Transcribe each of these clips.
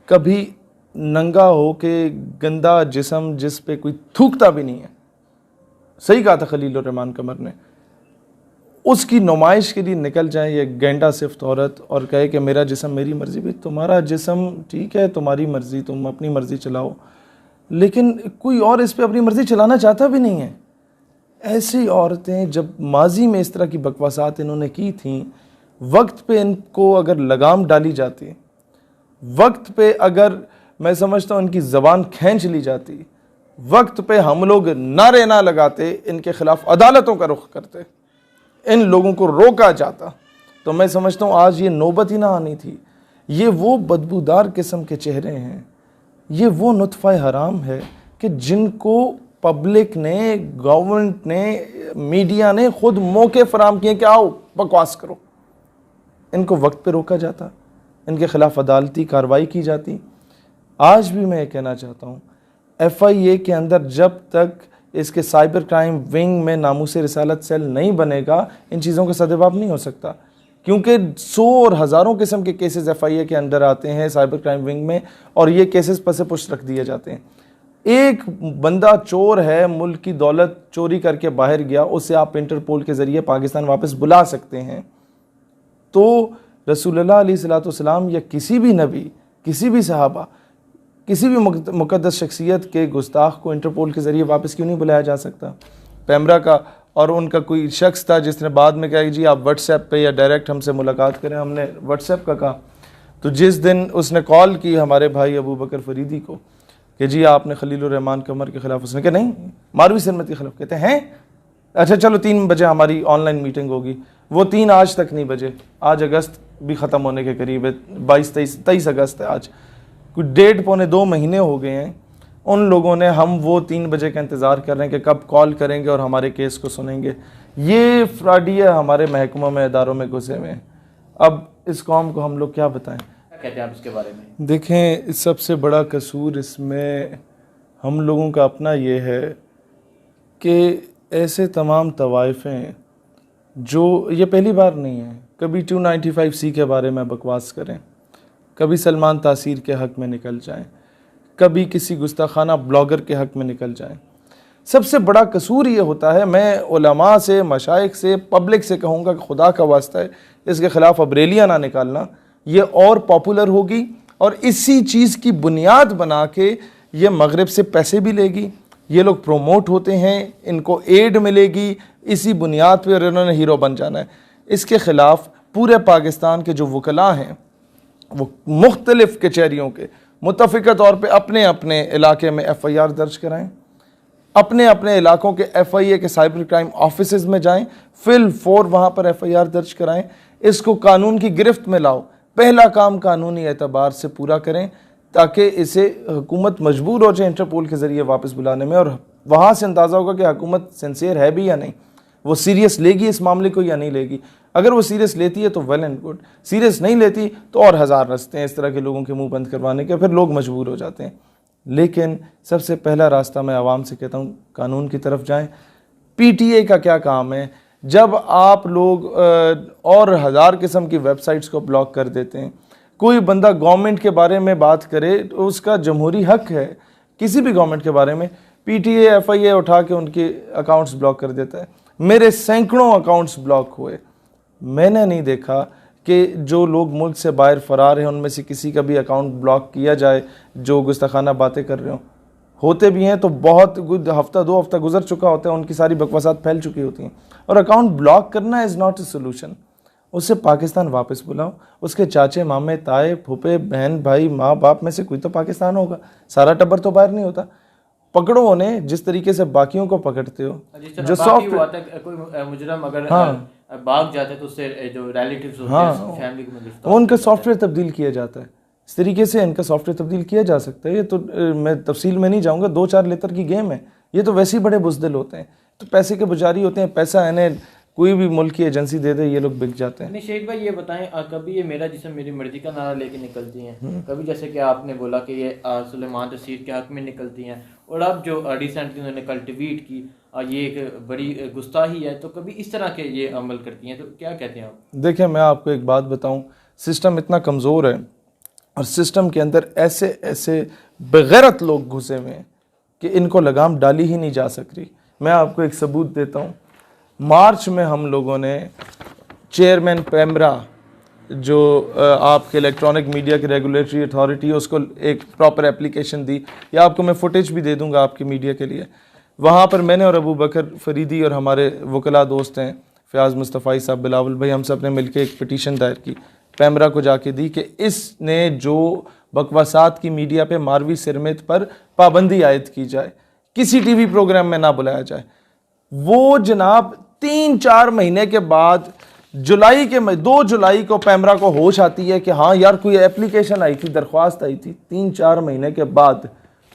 कभी नंगा हो के गंदा जिस्म जिस पे कोई थूकता भी नहीं है, सही कहा था खलील रहमान कमर ने, उसकी नुमाइश के लिए निकल जाए ये गेंडा सिफ्त औरत और कहे कि मेरा जिस्म मेरी मर्जी। भी तुम्हारा जिस्म ठीक है, तुम्हारी मर्जी, तुम अपनी मर्जी चलाओ, लेकिन कोई और इस पे अपनी मर्जी चलाना चाहता भी नहीं है। ऐसी औरतें जब माजी में इस तरह की बकवासात इन्होंने की थी, वक्त पे इनको अगर लगाम डाली जाती, वक्त पे अगर मैं समझता हूँ इनकी ज़बान खींच ली जाती, वक्त पे हम लोग नारे ना लगाते, इनके खिलाफ अदालतों का रुख करते, इन लोगों को रोका जाता, तो मैं समझता हूँ आज ये नौबत ही ना आनी थी। ये वो बदबूदार किस्म के चेहरे हैं, ये वो नुत्फ़ा हराम है कि जिनको पब्लिक ने, गवर्नमेंट ने, मीडिया ने खुद मौके फराम किए कि आओ बकवास करो। इनको वक्त पे रोका जाता, इनके खिलाफ अदालती कार्रवाई की जाती। आज भी मैं ये कहना चाहता हूँ, FIA के अंदर जब तक इसके साइबर क्राइम विंग में नामूस रिसालत सेल नहीं बनेगा, इन चीज़ों का सद्भाव नहीं हो सकता, क्योंकि 100 और हज़ारों किस्म के केसेस FIA के अंदर आते हैं साइबर क्राइम विंग में, और ये केसेस पसे पुश रख दिए जाते हैं। एक बंदा चोर है, मुल्क की दौलत चोरी करके बाहर गया, उसे आप इंटरपोल के ज़रिए पाकिस्तान वापस बुला सकते हैं। तो रसूलुल्लाह अलैहिस्सलाम या किसी भी नबी, किसी भी सहाबा, किसी भी मुक़द्दस शख्सियत के गुस्ताख को इंटरपोल के ज़रिए वापस क्यों नहीं बुलाया जा सकता? पैमरा का और उनका कोई शख्स था जिसने बाद में कहा कि जी आप व्हाट्सएप पे या डायरेक्ट हमसे मुलाकात करें। हमने व्हाट्सएप का कहा, तो जिस दिन उसने कॉल की हमारे भाई अबू बकर फरीदी को कि जी आपने खलील रहमान कमर के ख़िलाफ़, उसने कहा नहीं, मारवी सरमत के ख़िलाफ़। कहते हैं अच्छा चलो 3 बजे हमारी ऑनलाइन मीटिंग होगी। वो 3 आज तक नहीं बजे। आज अगस्त भी ख़त्म होने के करीब है, 22-23 अगस्त है आज, कुछ 1.5-2 महीने हो गए हैं। उन लोगों ने, हम वो 3 बजे का इंतज़ार कर रहे हैं कि कब कॉल करेंगे और हमारे केस को सुनेंगे। ये फ्रॉडिया हमारे महकमों में, इदारों में घुसे हुए हैं। अब इस कौम को हम लोग क्या बताएं? क्या कहते हैं आप इसके बारे में? देखें, सबसे बड़ा कसूर इसमें हम लोगों का अपना ये है कि ऐसे तमाम तवाइफ़ें जो, ये पहली बार नहीं है, कभी 295C के बारे में बकवास करें, कभी सलमान तासीर के हक़ में निकल जाएं, कभी किसी गुस्ताखाना ब्लॉगर के हक़ में निकल जाएं। सबसे बड़ा कसूर ये होता है, मैं उलमा से, मशाइख से, पब्लिक से कहूँगा कि खुदा का वास्ता है इसके ख़िलाफ़ अब रैलियाँ ना निकालना, ये और पॉपुलर होगी और इसी चीज़ की बुनियाद बना के ये मगरिब से पैसे भी लेगी। ये लोग प्रोमोट होते हैं, इनको एड मिलेगी, इसी बुनियाद पर इन्होंने हीरो बन जाना है। इसके ख़िलाफ़ पूरे पाकिस्तान के जो वकला हैं वो मुख्तलिफ़ कचहरियों के मुतफ़िक़ा तौर पे अपने अपने इलाके में FIR दर्ज कराएं, अपने अपने इलाकों के FIA के साइबर क्राइम ऑफिसेस में जाएं, फिल 4 वहाँ पर FIR दर्ज कराएं, इसको कानून की गिरफ्त में लाओ। पहला काम कानूनी एतबार से पूरा करें ताकि इसे हुकूमत मजबूर हो जाए इंटरपोल के ज़रिए वापस बुलाने में, और वहाँ से अंदाज़ा होगा कि हुकूमत सिंसियर है भी या नहीं, वो सीरियस लेगी इस मामले को या नहीं लेगी। अगर वो सीरियस लेती है तो वेल एंड गुड, सीरियस नहीं लेती तो और हज़ार रास्ते हैं इस तरह के लोगों के मुंह बंद करवाने के, फिर लोग मजबूर हो जाते हैं। लेकिन सबसे पहला रास्ता मैं आवाम से कहता हूँ, कानून की तरफ जाएं। PTA का क्या काम है? जब आप लोग और हज़ार किस्म की वेबसाइट्स को ब्लॉक कर देते हैं, कोई बंदा गवर्नमेंट के बारे में बात करे तो उसका जमहूरी हक है, किसी भी गवर्नमेंट के बारे में, PTA FIA उठा के उनके अकाउंट्स ब्लॉक कर देता है। मेरे सैकड़ों अकाउंट्स ब्लॉक हुए, मैंने नहीं देखा कि जो लोग मुल्क से बाहर फ़रार हैं उनमें से किसी का भी अकाउंट ब्लॉक किया जाए जो गुस्ताखाना बातें कर रहे हो। होते भी हैं तो बहुत हफ्ता 2 हफ्ता गुजर चुका होता है, उनकी सारी बकवासात फैल चुकी होती हैं। और अकाउंट ब्लॉक करना इज़ नॉट ए सोल्यूशन। उससे पाकिस्तान वापस बुलाओ, उसके चाचे, मामे, ताए, फूफे, बहन, भाई, माँ बाप में से कोई तो पाकिस्तान होगा, सारा टब्बर तो बाहर नहीं होता। पकड़ो उन्हें जिस तरीके से बाकियों को पकड़ते हो। जो सॉफ्ट कोई मुजरम अगर भाग जाता है तो उससे जो रिलेटिव्स होते हैं फैमिली को गिरफ्तार, उनका सॉफ्टवेयर तब्दील किया जाता है। इस तरीके से इनका सॉफ्टवेयर तब्दील किया जा सकता है। ये तो मैं तफसील में नहीं जाऊँगा, 2-4 लेतर की गेम है। ये तो वैसे ही बड़े बुज़दिल होते हैं, तो पैसे के पुजारी होते हैं। पैसा इन्हें कोई भी मुल्क की एजेंसी दे दे, ये लोग बिक जाते हैं। नहीं शेख भाई, ये बताएं, कभी ये मेरा जिस्म मेरी मर्जी का नारा लेके निकलती हैं, कभी जैसे कि आपने बोला कि ये सुलेमान तसीर के हक़ में निकलती हैं, और अब जो रिसेंटली उन्होंने कल ट्वीट की, ये एक बड़ी गुस्ताही है, तो कभी इस तरह के ये अमल करती हैं, तो क्या कहते हैं आप? देखिए, मैं आपको एक बात बताऊं, सिस्टम इतना कमज़ोर है और सिस्टम के अंदर ऐसे ऐसे बेगैरत लोग घुसे हुए हैं कि इनको लगाम डाली ही नहीं जा सकती। मैं आपको एक सबूत देता हूँ। मार्च में हम लोगों ने चेयरमैन पैमरा, जो आपके इलेक्ट्रॉनिक मीडिया की रेगुलेटरी अथॉरिटी है, उसको एक प्रॉपर एप्लीकेशन दी, या आपको मैं फुटेज भी दे दूंगा आपके मीडिया के लिए। वहाँ पर मैंने और अबू बकर फरीदी और हमारे वकला दोस्त हैं फ़याज़ मुस्तफ़ाई साहब, बिलावल भाई, हम सब ने मिलकर एक पिटीशन दायर की, पैमरा को जाके दी कि इसने जो बकवासात की मीडिया पे मारवी सिरमेत पर पाबंदी आयद की जाए, किसी टीवी प्रोग्राम में ना बुलाया जाए। वो जनाब 3-4 महीने के बाद जुलाई के 2 जुलाई को पैमरा को होश आती है कि हाँ यार कोई एप्लीकेशन आई थी, दरख्वास्त आई थी 3-4 महीने के बाद,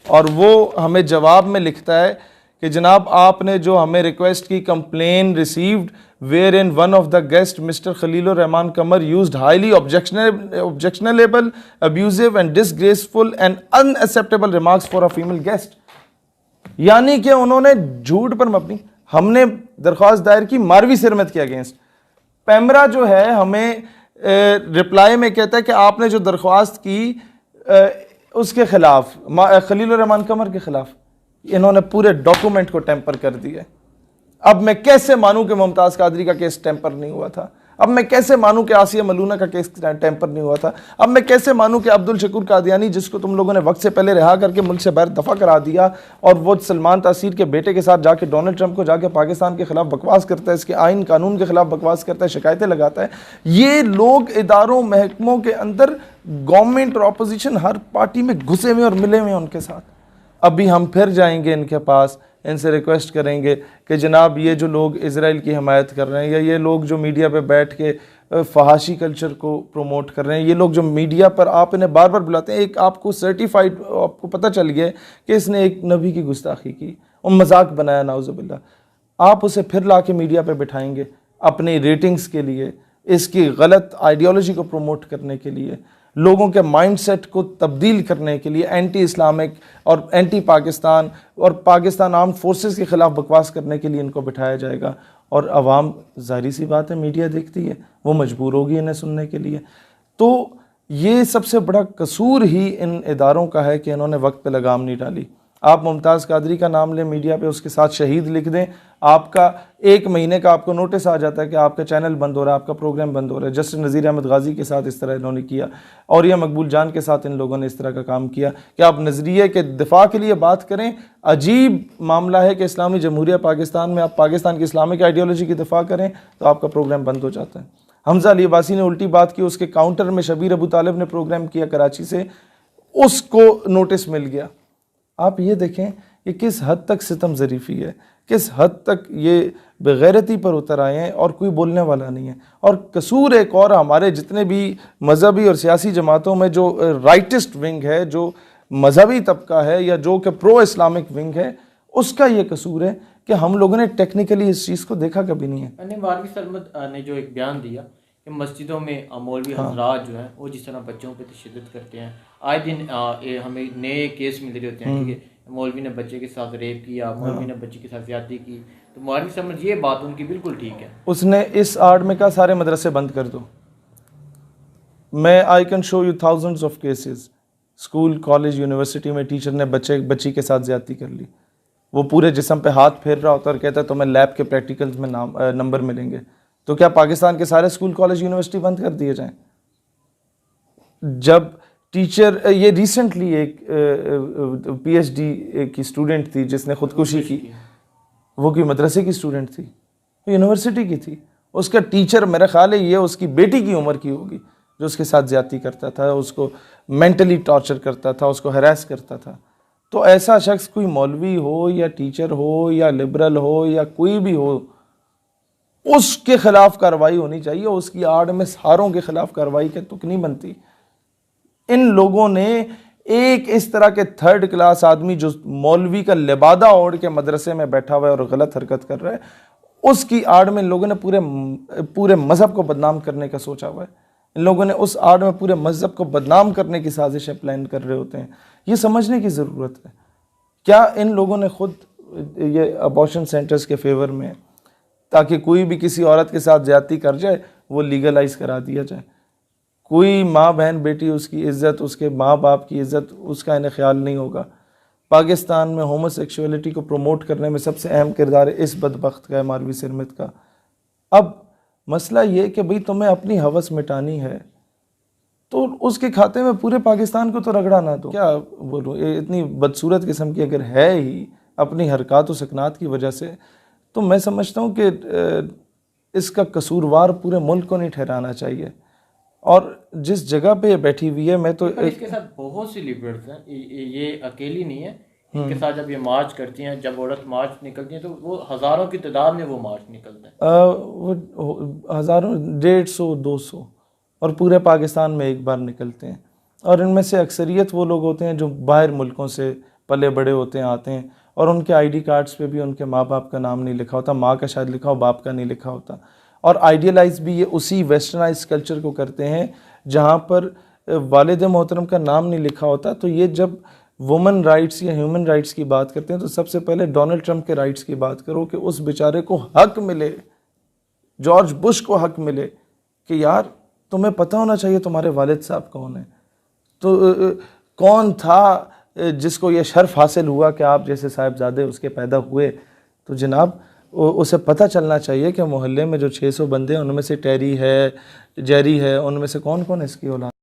और वो हमें जवाब में लिखता है कि जनाब आपने जो हमें रिक्वेस्ट की, complain received were in one of the guest mister Khalilur Rahman Qamar used highly objectionable, abusive and disgraceful and unacceptable remarks for a female guest. यानी कि उन्होंने झूठ पर मबनी, हमने दरख्वास्त दायर की मारवी सिरमत के अगेंस्ट। पैमरा जो है हमें रिप्लाई में कहता है कि आपने जो दरख्वास्त की उसके खिलाफ, खलीलुर रहमान कमर के खिलाफ, इन्होंने पूरे डॉक्यूमेंट को टेम्पर कर दिया। अब मैं कैसे मानूं कि मुमताज़ कादरी का केस टेम्पर नहीं हुआ था? अब मैं कैसे मानूं कि आसिया मलूना का केस टेम्पर नहीं हुआ था? अब मैं कैसे मानूं कि अब्दुल शकूर कादियानी, जिसको तुम लोगों ने वक्त से पहले रिहा करके मुल्क से बाहर दफा करा दिया, और वो सलमान तासीर के बेटे के साथ जाके डोनाल्ड ट्रंप को जाके पाकिस्तान के खिलाफ बकवास करता है, इसके आइन कानून के खिलाफ बकवास करता है, शिकायतें लगाता है। ये लोग इदारों महकमों के अंदर गवर्नमेंट और अपोजिशन हर पार्टी में घुसे हुए और मिले हुए हैं उनके साथ। अभी हम फिर जाएंगे इनके पास, इनसे रिक्वेस्ट करेंगे कि जनाब ये जो लोग इज़राइल की हमायत कर रहे हैं, या ये लोग जो मीडिया पे बैठ के फहाशी कल्चर को प्रमोट कर रहे हैं, ये लोग जो मीडिया पर आप इन्हें बार बार बुलाते हैं, एक आपको सर्टिफाइड, आपको पता चल गया है कि इसने एक नबी की गुस्ताखी की और मजाक बनाया, नाउज़ुबिल्लाह, आप उसे फिर ला के मीडिया पर बिठाएंगे अपनी रेटिंग्स के लिए, इसकी गलत आइडियोलॉजी को प्रमोट करने के लिए, लोगों के माइंडसेट को तब्दील करने के लिए, एंटी इस्लामिक और एंटी पाकिस्तान और पाकिस्तान आर्म्ड फोर्सेस के ख़िलाफ़ बकवास करने के लिए इनको बिठाया जाएगा। और अवाम, जाहिर सी बात है, मीडिया देखती है, वो मजबूर होगी इन्हें सुनने के लिए। तो ये सबसे बड़ा कसूर ही इन इदारों का है कि इन्होंने वक्त पे लगाम नहीं डाली। आप मुमताज़ कादरी का नाम लें मीडिया पे, उसके साथ शहीद लिख दें, आपका 1 महीने का आपको नोटिस आ जाता है कि आपका चैनल बंद हो रहा है, आपका प्रोग्राम बंद हो रहा है। जस्टिस नज़ीर अहमद गाजी के साथ इस तरह इन्होंने किया, और या मकबूल जान के साथ इन लोगों ने इस तरह का काम किया कि आप नज़रिए के दिफा के लिए बात करें। अजीब मामला है कि इस्लामी जमहूरिया पाकिस्तान में आप पाकिस्तान की इस्लामिक आइडियोलॉजी की दिफा करें तो आपका प्रोग्राम बंद हो जाता है। हमजा अली अब्बासी ने उल्टी बात की, उसके काउंटर में शबीर अबू तालिब ने प्रोग्राम किया कराची से, उसको नोटिस मिल गया। आप ये देखें कि किस हद तक सितम ज़रीफ़ी है, किस हद तक ये बेगैरती पर उतर आए हैं और कोई बोलने वाला नहीं है। और कसूर एक और हमारे जितने भी मजहबी और सियासी जमातों में जो राइटिस्ट विंग है, जो मजहबी तबका है, या जो कि प्रो इस्लामिक विंग है, उसका ये कसूर है कि हम लोगों ने टेक्निकली इस चीज़ को देखा कभी नहीं है। मारवी सरमद ने जो एक बयान दिया कि मस्जिदों में मौलवी हजरात जो हैं वो जिस तरह बच्चों पे तशद्दुद करते हैं, आए दिन हमें नए केस मिल रहे होते हैं कि मौलवी ने बच्चे के साथ रेप किया, मौलवी ने बच्चे के साथ ज्यादती की। तो मारवी सरमद ये बात उनकी बिल्कुल ठीक है। उसने इस आड़ में कहा सारे मदरसे बंद कर दो। मैं I can show you thousands of cases, school, college, university में टीचर ने बच्ची के साथ ज्यादती कर ली, वो पूरे जिस्म पे हाथ फेर रहा होता है और कहता है तुम्हें लैब के प्रैक्टिकल्स में नंबर मिलेंगे। तो क्या पाकिस्तान के सारे स्कूल, कॉलेज, यूनिवर्सिटी बंद कर दिए जाएं? जब टीचर, ये रिसेंटली एक PhD की स्टूडेंट थी जिसने खुदकुशी की, वो कोई मदरसे की स्टूडेंट थी, यूनिवर्सिटी की थी। उसका टीचर, मेरा ख्याल है ये उसकी बेटी की उम्र की होगी, जो उसके साथ ज्यादती करता था, उसको मेंटली टॉर्चर करता था, उसको हरास करता था। तो ऐसा शख्स, कोई मौलवी हो या टीचर हो या लिबरल हो या कोई भी हो, उसके खिलाफ कार्रवाई होनी चाहिए। उसकी आड़ में सारों के खिलाफ कार्रवाई के तुक नहीं बनती। इन लोगों ने एक इस तरह के 3rd क्लास आदमी जो मौलवी का लिबादा ओढ़ के मदरसे में बैठा हुआ है और गलत हरकत कर रहा है, उसकी आड़ में इन लोगों ने पूरे मजहब को बदनाम करने का सोचा हुआ है। इन लोगों ने उस आड़ में पूरे मजहब को बदनाम करने की साजिशें प्लान कर रहे होते हैं। ये समझने की ज़रूरत है। क्या इन लोगों ने खुद ये अबॉर्शन सेंटर्स के फेवर में, ताकि कोई भी किसी औरत के साथ ज्यादती कर जाए वो लीगलाइज करा दिया जाए? कोई माँ बहन बेटी उसकी इज़्ज़त, उसके माँ बाप की इज़्ज़त, उसका इन्हें ख्याल नहीं होगा। पाकिस्तान में होमोसेक्सुअलिटी को प्रमोट करने में सबसे अहम किरदार इस बदबख्त का है, मालवी सिरमित का। अब मसला ये कि भाई तुम्हें अपनी हवस मिटानी है तो उसके खाते में पूरे पाकिस्तान को तो रगड़ा ना दो। क्या बोलूँ, ये इतनी बदसूरत किस्म की अगर है ही अपनी हरकत व सकनात की वजह से, तो मैं समझता हूँ कि इसका कसूरवार पूरे मुल्क को नहीं ठहराना चाहिए। और जिस जगह पे ये बैठी हुई है, मैं तो पर इसके साथ बहुत सी लिबरल्स हैं, ये अकेली नहीं है। इनके साथ जब ये मार्च करती हैं, जब औरत मार्च निकलती हैं, तो वो हज़ारों की तादाद में वो मार्च निकलते हैं। वो हज़ारों, 150, 200 और पूरे पाकिस्तान में एक बार निकलते हैं। और इनमें से अक्सरियत वो लोग होते हैं जो बाहर मुल्कों से पले बड़े होते हैं, आते हैं, और उनके आईडी कार्ड्स पे भी उनके माँ बाप का नाम नहीं लिखा होता, माँ का शायद लिखा हो, बाप का नहीं लिखा होता। और आइडियलाइज भी ये उसी वेस्टर्नाइज कल्चर को करते हैं जहाँ पर वालिद मोहतरम का नाम नहीं लिखा होता। तो ये जब वुमेन राइट्स या ह्यूमन राइट्स की बात करते हैं तो सबसे पहले डोनाल्ड ट्रंप के राइट्स की बात करो कि उस बेचारे को हक मिले, जॉर्ज बुश को हक मिले कि यार तुम्हें पता होना चाहिए तुम्हारे वालिद साहब कौन है। तो कौन था जिसको ये शर्फ हासिल हुआ कि आप जैसे साहिबजादे उसके पैदा हुए। तो जनाब उसे पता चलना चाहिए कि मोहल्ले में जो 600 बंदे हैं उनमें से टेरी है, जेरी है, उनमें से कौन कौन है इसकी औलाद।